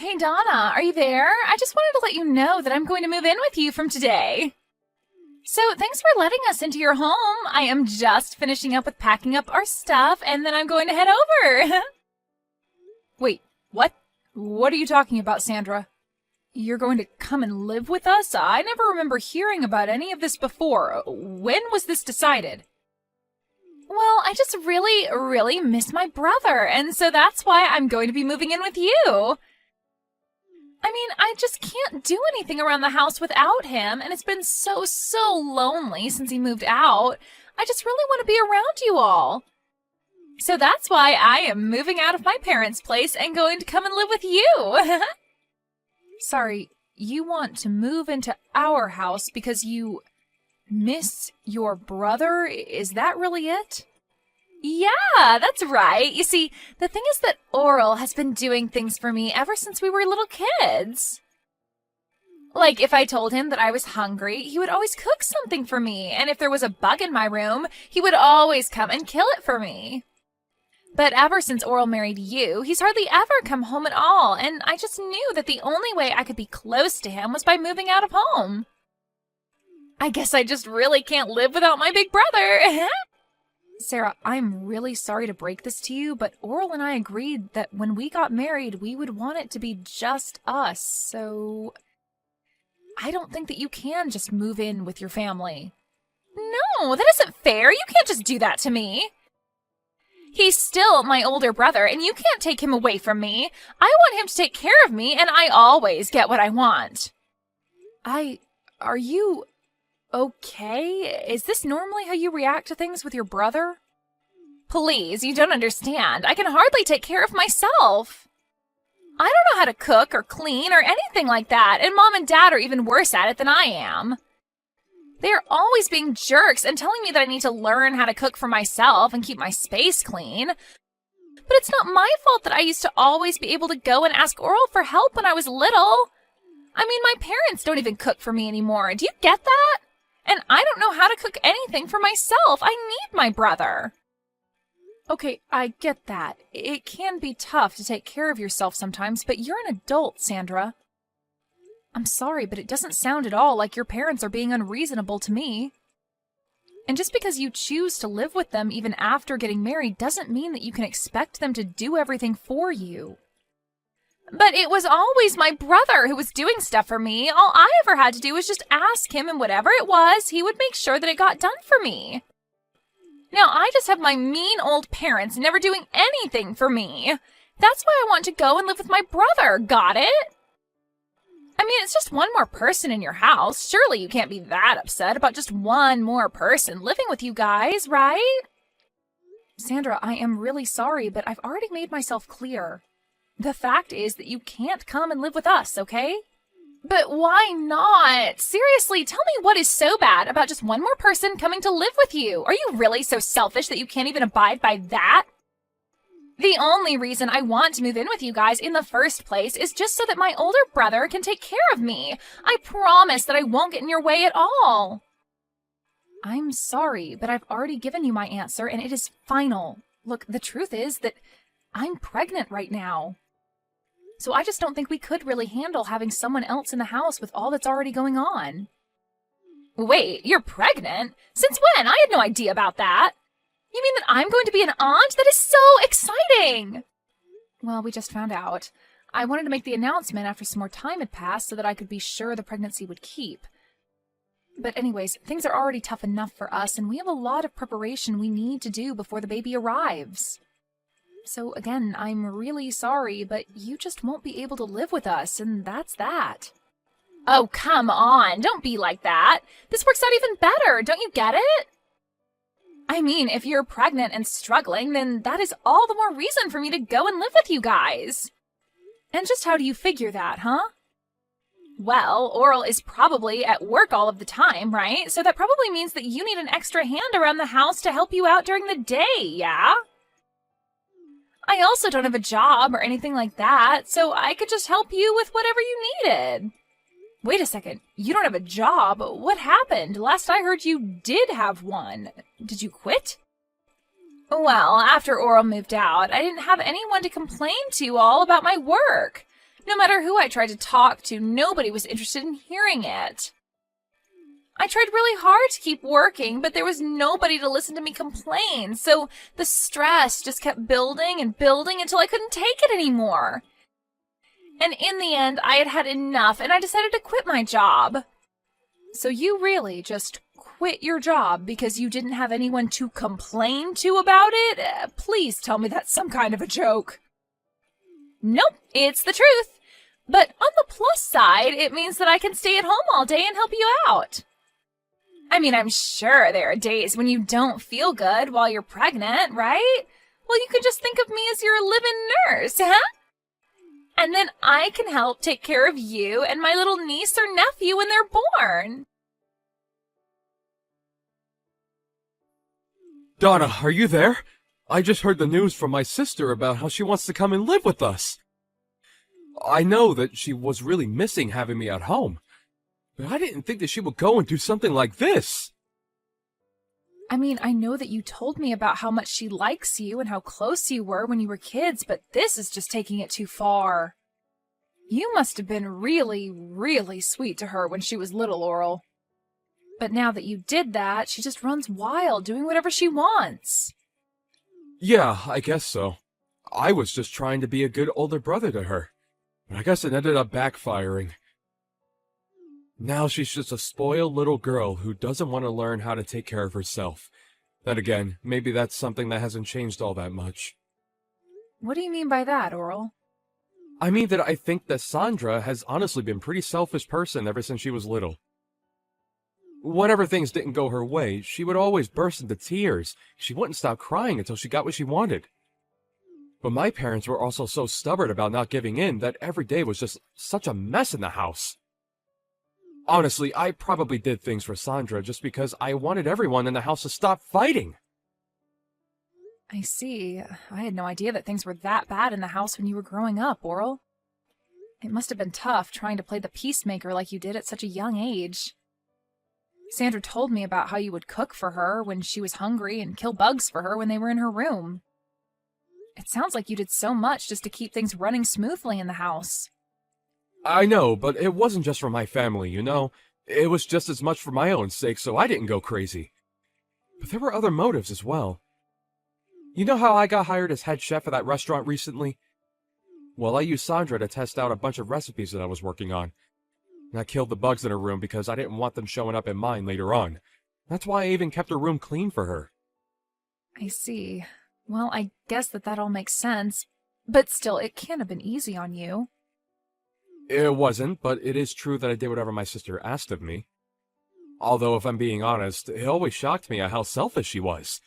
Hey Donna, are you there? I just wanted to let you know that I'm going to move in with you from today. So thanks for letting us into your home. I am just finishing up with packing up our stuff, and then I'm going to head over. Wait, what? What are you talking about, Sandra? You're going to come and live with us? I never remember hearing about any of this before. When was this decided? Well, I just really miss my brother, and so that's why I'm going to be moving in with you. I mean, I just can't do anything around the house without him, and it's been so lonely since he moved out. I just really want to be around you all. So that's why I am moving out of my parents' place and going to come and live with you. Sorry, you want to move into our house because you miss your brother? Is that really it? Yeah, that's right. You see, the thing is that Oral has been doing things for me ever since we were little kids. Like, if I told him that I was hungry, he would always cook something for me, and if there was a bug in my room, he would always come and kill it for me. But ever since Oral married you, he's hardly ever come home at all, and I just knew that the only way I could be close to him was by moving out of home. I guess I just really can't live without my big brother. Sarah, I'm really sorry to break this to you, but Oral and I agreed that when we got married, we would want it to be just us, so I don't think that you can just move in with your family. No, that isn't fair. You can't just do that to me. He's still my older brother, and you can't take him away from me. I want him to take care of me, and I always get what I want. Are you okay? Is this normally how you react to things with your brother? Please, you don't understand. I can hardly take care of myself. I don't know how to cook or clean or anything like that, and Mom and Dad are even worse at it than I am. They are always being jerks and telling me that I need to learn how to cook for myself and keep my space clean. But it's not my fault that I used to always be able to go and ask Oral for help when I was little. I mean, my parents don't even cook for me anymore. Do you get that? And I don't know how to cook anything for myself. I need my brother. Okay, I get that. It can be tough to take care of yourself sometimes, but you're an adult, Sandra. I'm sorry, but it doesn't sound at all like your parents are being unreasonable to me. And just because you choose to live with them even after getting married doesn't mean that you can expect them to do everything for you. But it was always my brother who was doing stuff for me. All I ever had to do was just ask him, and whatever it was, he would make sure that it got done for me. Now I just have my mean old parents never doing anything for me. That's why I want to go and live with my brother. Got it? I mean, it's just one more person in your house. Surely you can't be that upset about just one more person living with you guys, right? Sandra, I am really sorry, but I've already made myself clear. The fact is that you can't come and live with us, okay? But why not? Seriously, tell me what is so bad about just one more person coming to live with you? Are you really so selfish that you can't even abide by that? The only reason I want to move in with you guys in the first place is just so that my older brother can take care of me. I promise that I won't get in your way at all. I'm sorry, but I've already given you my answer, and it is final. Look, the truth is that I'm pregnant right now. So I just don't think we could really handle having someone else in the house with all that's already going on. Wait, you're pregnant? Since when? I had no idea about that. You mean that I'm going to be an aunt? That is so exciting! Well, we just found out. I wanted to make the announcement after some more time had passed so that I could be sure the pregnancy would keep. But anyways, things are already tough enough for us, and we have a lot of preparation we need to do before the baby arrives. So again, I'm really sorry, but you just won't be able to live with us, and that's that. Oh, come on, don't be like that. This works out even better, don't you get it? I mean, if you're pregnant and struggling, then that is all the more reason for me to go and live with you guys. And just how do you figure that, huh? Well, Oral is probably at work all of the time, right? So that probably means that you need an extra hand around the house to help you out during the day, yeah? I also don't have a job or anything like that, so I could just help you with whatever you needed. Wait a second, you don't have a job? What happened? Last I heard you did have one. Did you quit? Well, after Oral moved out, I didn't have anyone to complain to all about my work. No matter who I tried to talk to, nobody was interested in hearing it. I tried really hard to keep working, but there was nobody to listen to me complain, so the stress just kept building and building until I couldn't take it anymore. And in the end, I had had enough, and I decided to quit my job. So you really just quit your job because you didn't have anyone to complain to about it? Please tell me that's some kind of a joke. Nope, it's the truth. But on the plus side, it means that I can stay at home all day and help you out. I mean, I'm sure there are days when you don't feel good while you're pregnant, right? Well, you can just think of me as your live-in nurse, huh? And then I can help take care of you and my little niece or nephew when they're born. Donna, are you there? I just heard the news from my sister about how she wants to come and live with us. I know that she was really missing having me at home, but I didn't think that she would go and do something like this. I mean, I know that you told me about how much she likes you and how close you were when you were kids, but this is just taking it too far. You must have been really, really sweet to her when she was little, Oral. But now that you did that, she just runs wild, doing whatever she wants. Yeah, I guess so. I was just trying to be a good older brother to her, but I guess it ended up backfiring. Now she's just a spoiled little girl who doesn't want to learn how to take care of herself. Then again, maybe that's something that hasn't changed all that much. What do you mean by that, Oral? I mean that I think that Sandra has honestly been a pretty selfish person ever since she was little. Whenever things didn't go her way, she would always burst into tears. She wouldn't stop crying until she got what she wanted. But my parents were also so stubborn about not giving in that every day was just such a mess in the house. Honestly, I probably did things for Sandra just because I wanted everyone in the house to stop fighting. I see. I had no idea that things were that bad in the house when you were growing up, Oral. It must have been tough trying to play the peacemaker like you did at such a young age. Sandra told me about how you would cook for her when she was hungry and kill bugs for her when they were in her room. It sounds like you did so much just to keep things running smoothly in the house. I know, but it wasn't just for my family, you know? It was just as much for my own sake, so I didn't go crazy. But there were other motives as well. You know how I got hired as head chef at that restaurant recently? Well, I used Sandra to test out a bunch of recipes that I was working on. And I killed the bugs in her room because I didn't want them showing up in mine later on. That's why I even kept her room clean for her. I see. Well, I guess that all makes sense. But still, it can't have been easy on you. It wasn't, but it is true that I did whatever my sister asked of me. Although, if I'm being honest, it always shocked me at how selfish she was.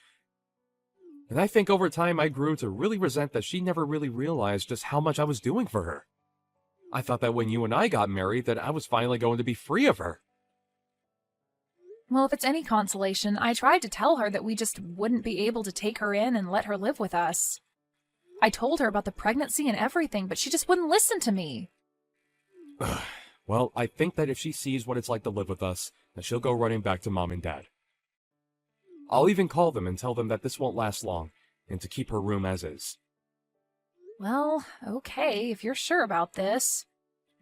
And I think over time I grew to really resent that she never really realized just how much I was doing for her. I thought that when you and I got married that I was finally going to be free of her. Well, if it's any consolation, I tried to tell her that we just wouldn't be able to take her in and let her live with us. I told her about the pregnancy and everything, but she just wouldn't listen to me. Well, I think that if she sees what it's like to live with us, that she'll go running back to Mom and Dad. I'll even call them and tell them that this won't last long, and to keep her room as is. Well, okay, if you're sure about this.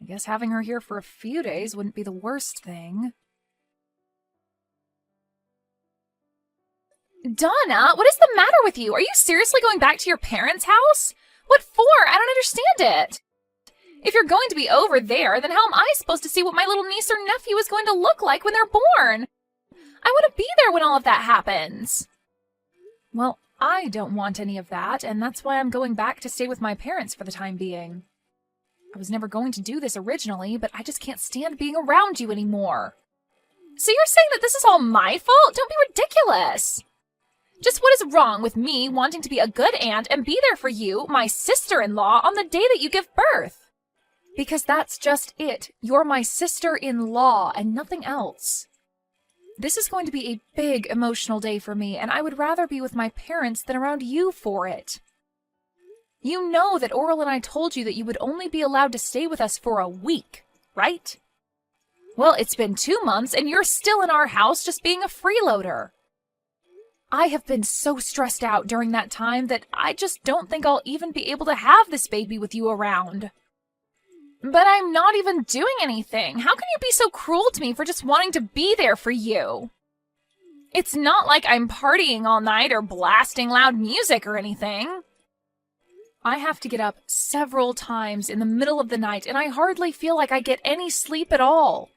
I guess having her here for a few days wouldn't be the worst thing. Donna, what is the matter with you? Are you seriously going back to your parents' house? What for? I don't understand it. If you're going to be over there, then how am I supposed to see what my little niece or nephew is going to look like when they're born? I want to be there when all of that happens. Well, I don't want any of that, and that's why I'm going back to stay with my parents for the time being. I was never going to do this originally, but I just can't stand being around you anymore. So you're saying that this is all my fault? Don't be ridiculous. Just what is wrong with me wanting to be a good aunt and be there for you, my sister-in-law, on the day that you give birth? Because that's just it. You're my sister-in-law and nothing else. This is going to be a big emotional day for me, and I would rather be with my parents than around you for it. You know that Oral and I told you that you would only be allowed to stay with us for a week, right? Well, it's been 2 months, and you're still in our house just being a freeloader. I have been so stressed out during that time that I just don't think I'll even be able to have this baby with you around. But I'm not even doing anything. How can you be so cruel to me for just wanting to be there for you? It's not like I'm partying all night or blasting loud music or anything. I have to get up several times in the middle of the night, and I hardly feel like I get any sleep at all.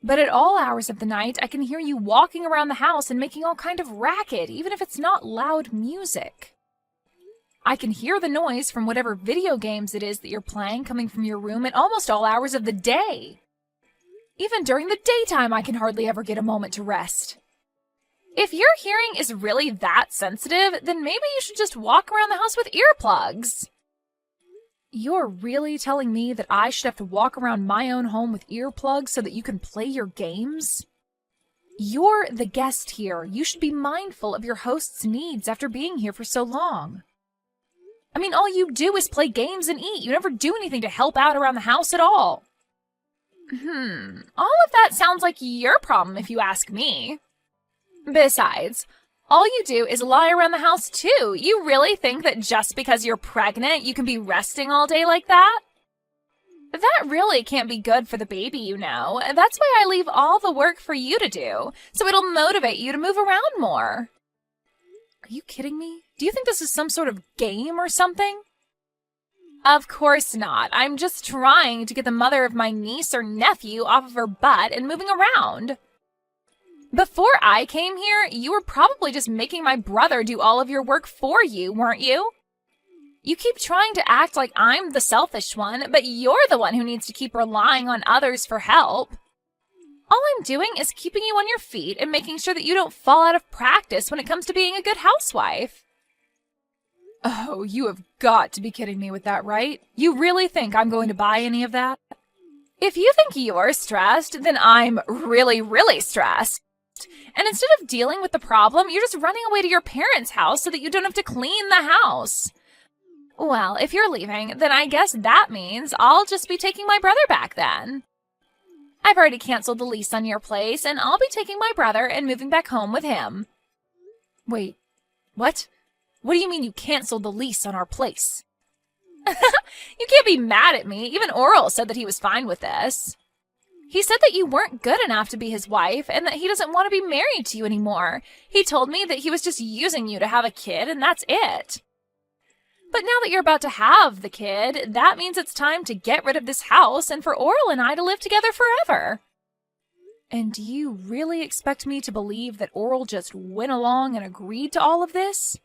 But at all hours of the night, I can hear you walking around the house and making all kind of racket, even if it's not loud music. I can hear the noise from whatever video games it is that you're playing coming from your room at almost all hours of the day. Even during the daytime, I can hardly ever get a moment to rest. If your hearing is really that sensitive, then maybe you should just walk around the house with earplugs. You're really telling me that I should have to walk around my own home with earplugs so that you can play your games? You're the guest here. You should be mindful of your host's needs after being here for so long. I mean, all you do is play games and eat. You never do anything to help out around the house at all. All of that sounds like your problem if you ask me. Besides, all you do is lie around the house too. You really think that just because you're pregnant, you can be resting all day like that? That really can't be good for the baby, you know. That's why I leave all the work for you to do, so it'll motivate you to move around more. Are you kidding me? Do you think this is some sort of game or something? Of course not. I'm just trying to get the mother of my niece or nephew off of her butt and moving around. Before I came here, you were probably just making my brother do all of your work for you, weren't you? You keep trying to act like I'm the selfish one, but you're the one who needs to keep relying on others for help. All I'm doing is keeping you on your feet and making sure that you don't fall out of practice when it comes to being a good housewife. Oh, you have got to be kidding me with that, right? You really think I'm going to buy any of that? If you think you're stressed, then I'm really, really stressed. And instead of dealing with the problem, you're just running away to your parents' house so that you don't have to clean the house. Well, if you're leaving, then I guess that means I'll just be taking my brother back then. I've already canceled the lease on your place, and I'll be taking my brother and moving back home with him. Wait, what? What do you mean you canceled the lease on our place? You can't be mad at me. Even Oral said that he was fine with this. He said that you weren't good enough to be his wife and that he doesn't want to be married to you anymore. He told me that he was just using you to have a kid and that's it. But now that you're about to have the kid, that means it's time to get rid of this house and for Oral and I to live together forever. And do you really expect me to believe that Oral just went along and agreed to all of this?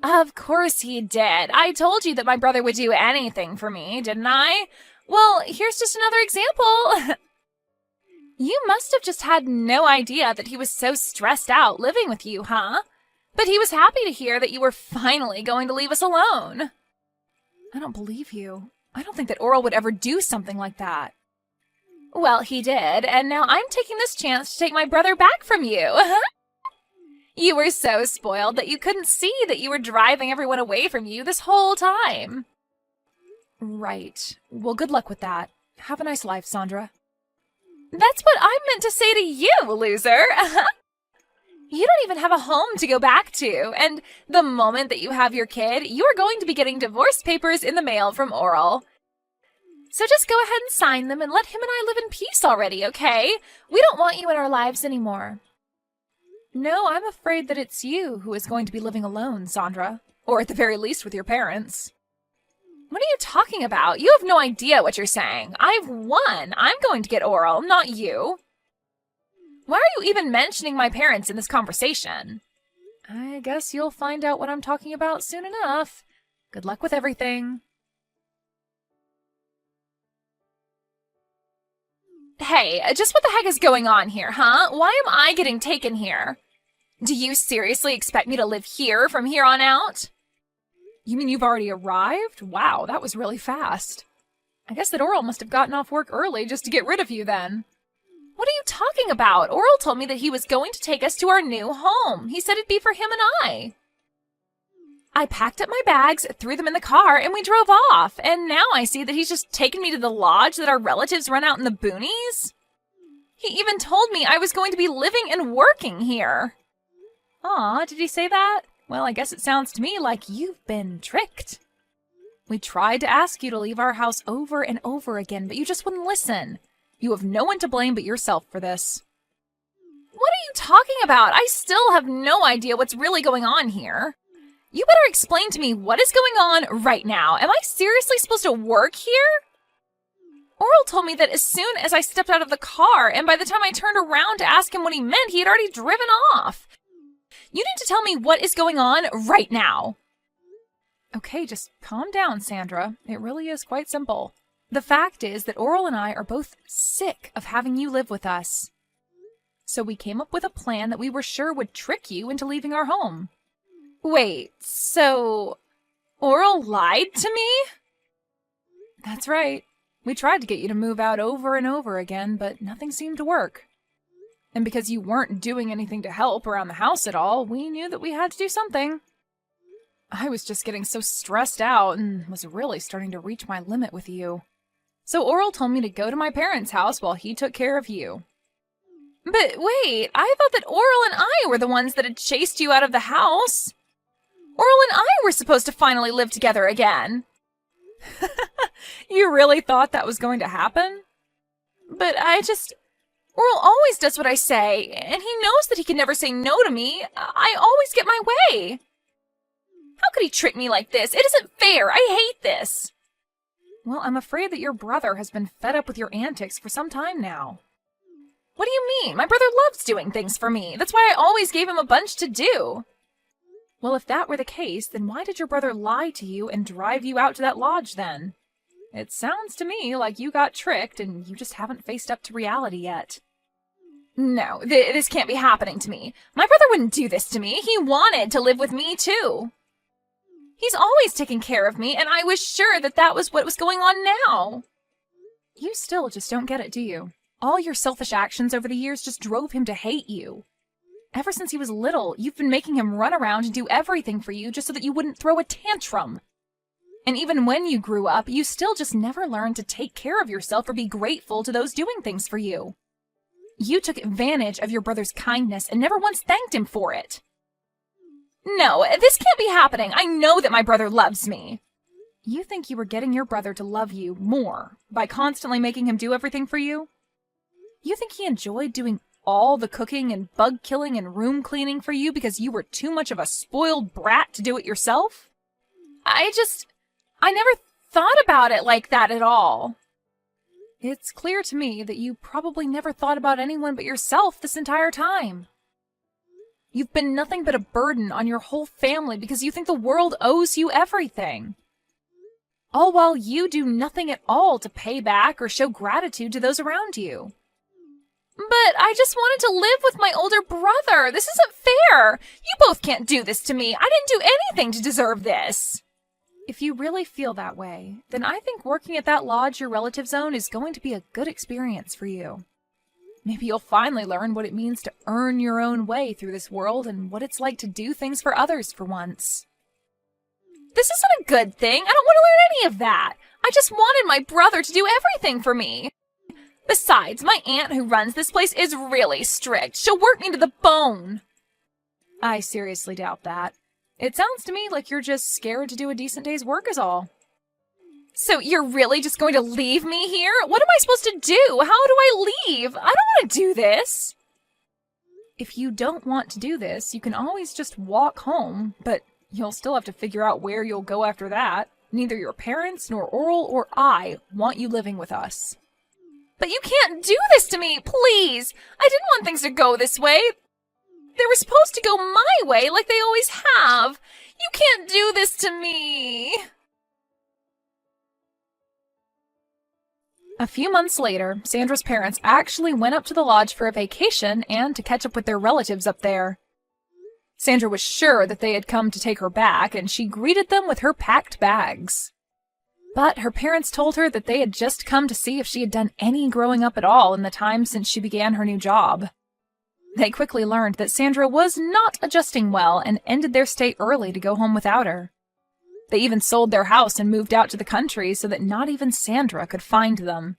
Of course he did. I told you that my brother would do anything for me, didn't I? Well, here's just another example. You must have just had no idea that he was so stressed out living with you, huh? But he was happy to hear that you were finally going to leave us alone. I don't believe you. I don't think that Oral would ever do something like that. Well, he did, and now I'm taking this chance to take my brother back from you. You were so spoiled that you couldn't see that you were driving everyone away from you this whole time. Right. Well, good luck with that. Have a nice life, Sandra. That's what I meant to say to you, loser. You don't even have a home to go back to, and the moment that you have your kid, you are going to be getting divorce papers in the mail from Oral. So just go ahead and sign them and let him and I live in peace already, okay? We don't want you in our lives anymore. No, I'm afraid that it's you who is going to be living alone, Sandra. Or at the very least with your parents. What are you talking about? You have no idea what you're saying. I've won. I'm going to get Oral, not you. Why are you even mentioning my parents in this conversation? I guess you'll find out what I'm talking about soon enough. Good luck with everything. Hey, just what the heck is going on here, huh? Why am I getting taken here? Do you seriously expect me to live here from here on out? You mean you've already arrived? Wow, that was really fast. I guess that Oral must have gotten off work early just to get rid of you then. What are you talking about? Oral told me that he was going to take us to our new home. He said it'd be for him and I. I packed up my bags, threw them in the car, and we drove off. And now I see that he's just taken me to the lodge that our relatives run out in the boonies. He even told me I was going to be living and working here. Aw, did he say that? Well, I guess it sounds to me like you've been tricked. We tried to ask you to leave our house over and over again, but you just wouldn't listen. You have no one to blame but yourself for this. What are you talking about? I still have no idea what's really going on here. You better explain to me what is going on right now. Am I seriously supposed to work here? Oral told me that as soon as I stepped out of the car, and by the time I turned around to ask him what he meant, he had already driven off. You need to tell me what is going on right now. Okay, just calm down, Sandra. It really is quite simple. The fact is that Oral and I are both sick of having you live with us. So we came up with a plan that we were sure would trick you into leaving our home. Wait, so Oral lied to me? That's right. We tried to get you to move out over and over again, but nothing seemed to work. And because you weren't doing anything to help around the house at all, we knew that we had to do something. I was just getting so stressed out and was really starting to reach my limit with you. So Oral told me to go to my parents' house while he took care of you. But wait, I thought that Oral and I were the ones that had chased you out of the house. Oral and I were supposed to finally live together again. You really thought that was going to happen? But Oral always does what I say, and he knows that he can never say no to me. I always get my way. How could he trick me like this? It isn't fair. I hate this. Well, I'm afraid that your brother has been fed up with your antics for some time now. What do you mean? My brother loves doing things for me. That's why I always gave him a bunch to do. Well, if that were the case, then why did your brother lie to you and drive you out to that lodge then? It sounds to me like you got tricked and you just haven't faced up to reality yet. No, this can't be happening to me. My brother wouldn't do this to me. He wanted to live with me too. He's always taken care of me, and I was sure that that was what was going on now. You still just don't get it, do you? All your selfish actions over the years just drove him to hate you. Ever since he was little, you've been making him run around and do everything for you just so that you wouldn't throw a tantrum. And even when you grew up, you still just never learned to take care of yourself or be grateful to those doing things for you. You took advantage of your brother's kindness and never once thanked him for it. No, this can't be happening. I know that my brother loves me. You think you were getting your brother to love you more by constantly making him do everything for you? You think he enjoyed doing all the cooking and bug killing and room cleaning for you because you were too much of a spoiled brat to do it yourself? I never thought about it like that at all. It's clear to me that you probably never thought about anyone but yourself this entire time. You've been nothing but a burden on your whole family because you think the world owes you everything. All while you do nothing at all to pay back or show gratitude to those around you. But I just wanted to live with my older brother. This isn't fair. You both can't do this to me. I didn't do anything to deserve this. If you really feel that way, then I think working at that lodge your relatives own is going to be a good experience for you. Maybe you'll finally learn what it means to earn your own way through this world and what it's like to do things for others for once. This isn't a good thing. I don't want to learn any of that. I just wanted my brother to do everything for me. Besides, my aunt who runs this place is really strict. She'll work me to the bone. I seriously doubt that. It sounds to me like you're just scared to do a decent day's work is all. So you're really just going to leave me here? What am I supposed to do? How do I leave? I don't want to do this. If you don't want to do this, you can always just walk home, but you'll still have to figure out where you'll go after that. Neither your parents, nor Oral, or I want you living with us. But you can't do this to me, please! I didn't want things to go this way. They were supposed to go my way like they always have. You can't do this to me. A few months later, Sandra's parents actually went up to the lodge for a vacation and to catch up with their relatives up there. Sandra was sure that they had come to take her back, and she greeted them with her packed bags. But her parents told her that they had just come to see if she had done any growing up at all in the time since she began her new job. They quickly learned that Sandra was not adjusting well and ended their stay early to go home without her. They even sold their house and moved out to the country so that not even Sandra could find them.